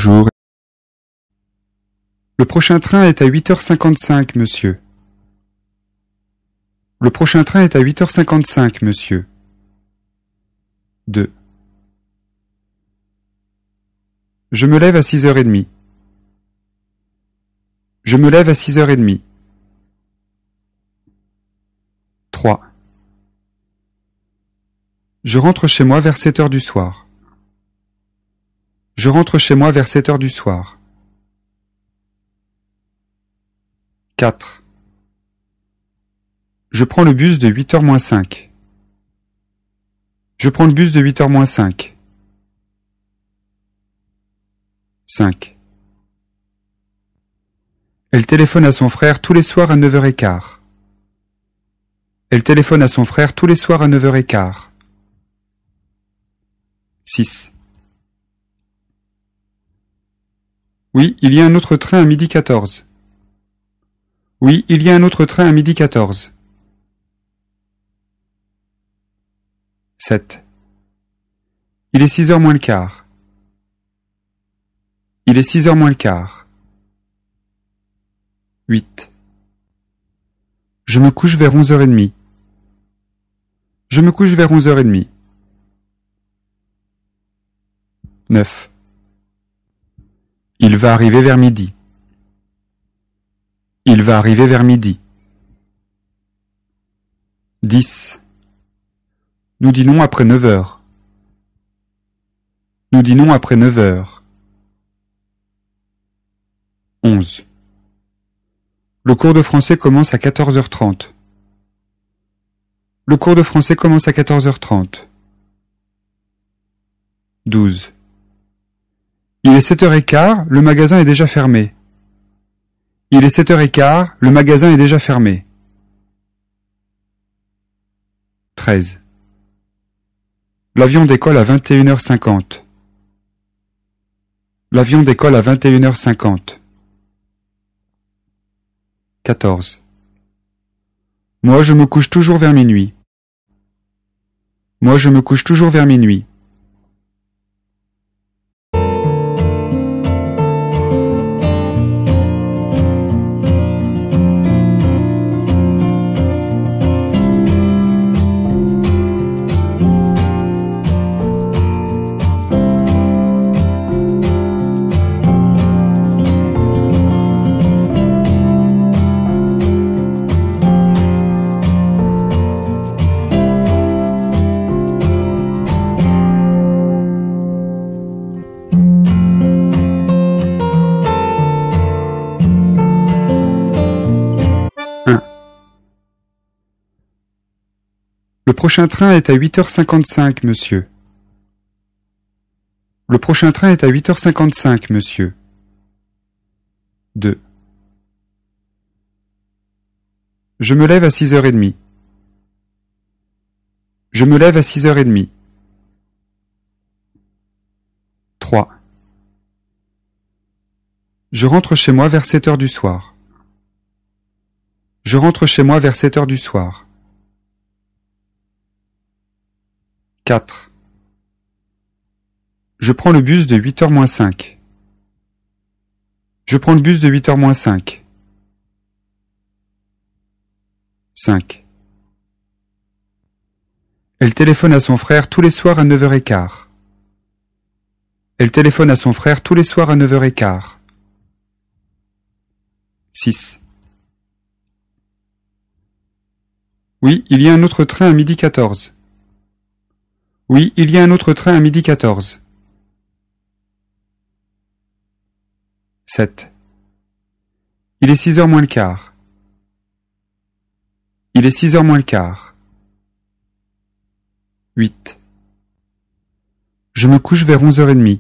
bonjour. Le prochain train est à 8h55, monsieur. Le prochain train est à 8h55, monsieur. 2. Je me lève à 6h30. Je me lève à 6h30. 3. Je rentre chez moi vers 7h du soir. Je rentre chez moi vers 7h du soir. 4. Je prends le bus de 8h moins 5. Je prends le bus de 8h moins 5. 5. Elle téléphone à son frère tous les soirs à 9h15. Elle téléphone à son frère tous les soirs à 9h15. 6. Oui, il y a un autre train à 12h14. Oui, il y a un autre train à 12h14. 7. Il est 6h moins le quart. Il est 6h moins le quart. 8. Je me couche vers 11h30. Je me couche vers 11h30. 9. Il va arriver vers midi. Il va arriver vers midi. 10. Nous dînons après 9h. Nous dînons après 9h. 11. Le cours de français commence à 14h30. Le cours de français commence à 14h30. 12. Il est 7h15, le magasin est déjà fermé. Il est 7h15, le magasin est déjà fermé. 13. L'avion décolle à 21h50. L'avion décolle à 21h50. 14. Moi, je me couche toujours vers minuit. Moi, je me couche toujours vers minuit. Le prochain train est à 8h55, monsieur. Le prochain train est à 8h55, monsieur. 2. Je me lève à 6h30. Je me lève à 6h30. 3. Je rentre chez moi vers 7h du soir. Je rentre chez moi vers 7h du soir. 4. Je prends le bus de 8h moins 5. Je prends le bus de 8h moins 5. 5. Elle téléphone à son frère tous les soirs à 9h15. Elle téléphone à son frère tous les soirs à 9h15. 6. Oui, il y a un autre train à 12h14. Oui, il y a un autre train à 12h14. 7. Il est 6h moins le quart. Il est 6h moins le quart. 8. Je me couche vers 11h30.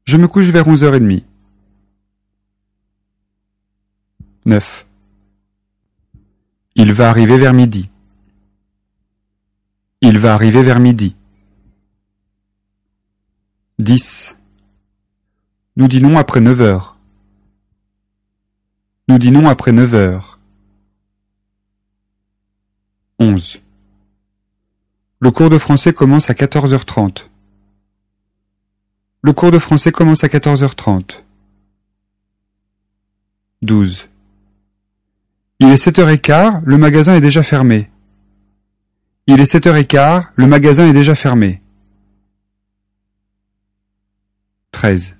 Je me couche vers 11h30. 9. Il va arriver vers midi. Il va arriver vers midi. 10. Nous dînons après 9h. Nous dînons après 9h. 11. Le cours de français commence à 14h30. Le cours de français commence à 14h30. 12. Il est 7h15, le magasin est déjà fermé. Il est 7h15, le magasin est déjà fermé. 13.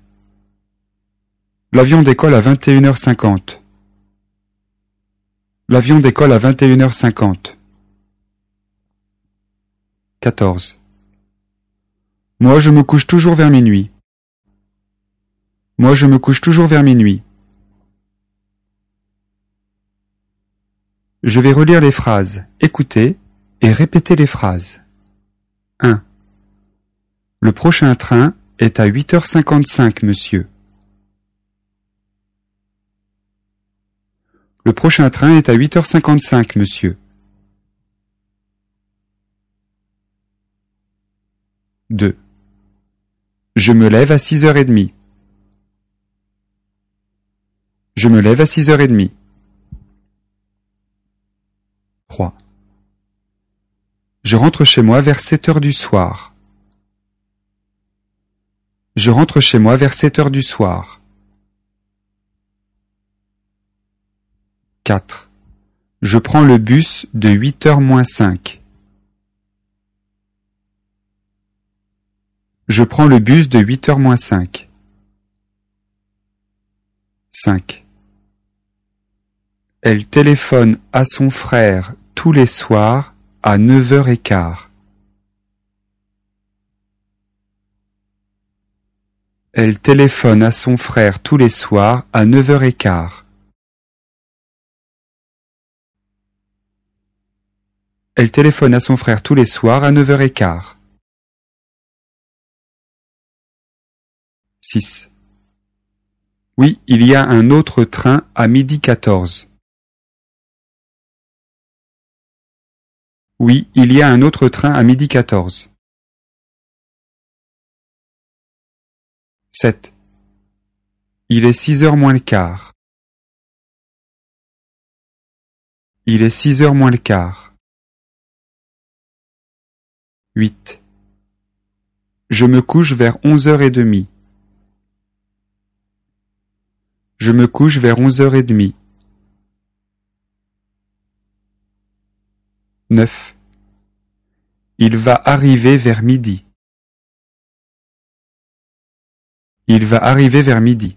L'avion décolle à 21h50. L'avion décolle à 21h50. 14. Moi, je me couche toujours vers minuit. Moi, je me couche toujours vers minuit. Je vais relire les phrases. Écoutez et répétez les phrases. 1. Le prochain train est à 8h55, monsieur. Le prochain train est à 8h55, monsieur. 2. Je me lève à 6h30. Je me lève à 6h30. 3. Je rentre chez moi vers 7h du soir. Je rentre chez moi vers 7h du soir. 4. Je prends le bus de 8h moins 5. Je prends le bus de 8h moins 5. 5. Elle téléphone à son frère tous les soirs à 9h15. Elle téléphone à son frère tous les soirs à 9h15. Elle téléphone à son frère tous les soirs à 9h15. 6. Oui, il y a un autre train à 12h14. Oui, il y a un autre train à 12h14. 7. Il est 6h moins le quart. Il est 6h moins le quart. 8. Je me couche vers 11h30. Je me couche vers 11h30. 9. Il va arriver vers midi. Il va arriver vers midi.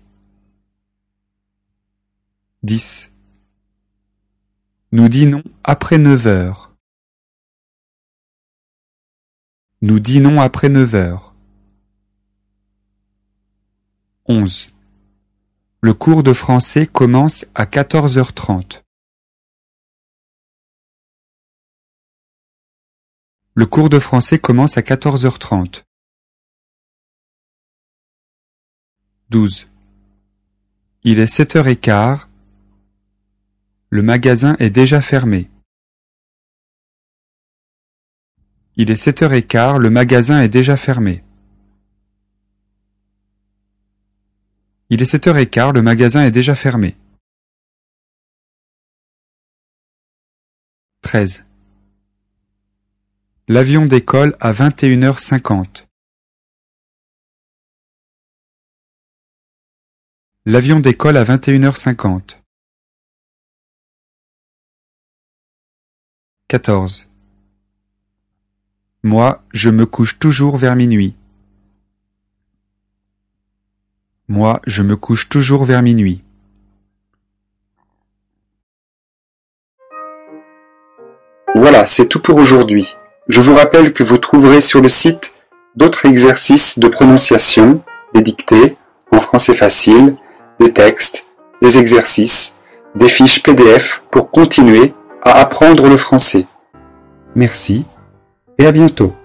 10. Nous dînons après 9h. Nous dînons après 9h. 11. Le cours de français commence à 14h30. Le cours de français commence à 14h30. 12. Il est 7h15. Le magasin est déjà fermé. Il est 7h15. Le magasin est déjà fermé. Il est 7h15. Le magasin est déjà fermé. 13. L'avion décolle à 21h50. L'avion décolle à 21h50. 14. Moi, je me couche toujours vers minuit. Moi, je me couche toujours vers minuit. Voilà, c'est tout pour aujourd'hui. Je vous rappelle que vous trouverez sur le site d'autres exercices de prononciation, des dictées, en français facile, des textes, des exercices, des fiches PDF pour continuer à apprendre le français. Merci et à bientôt.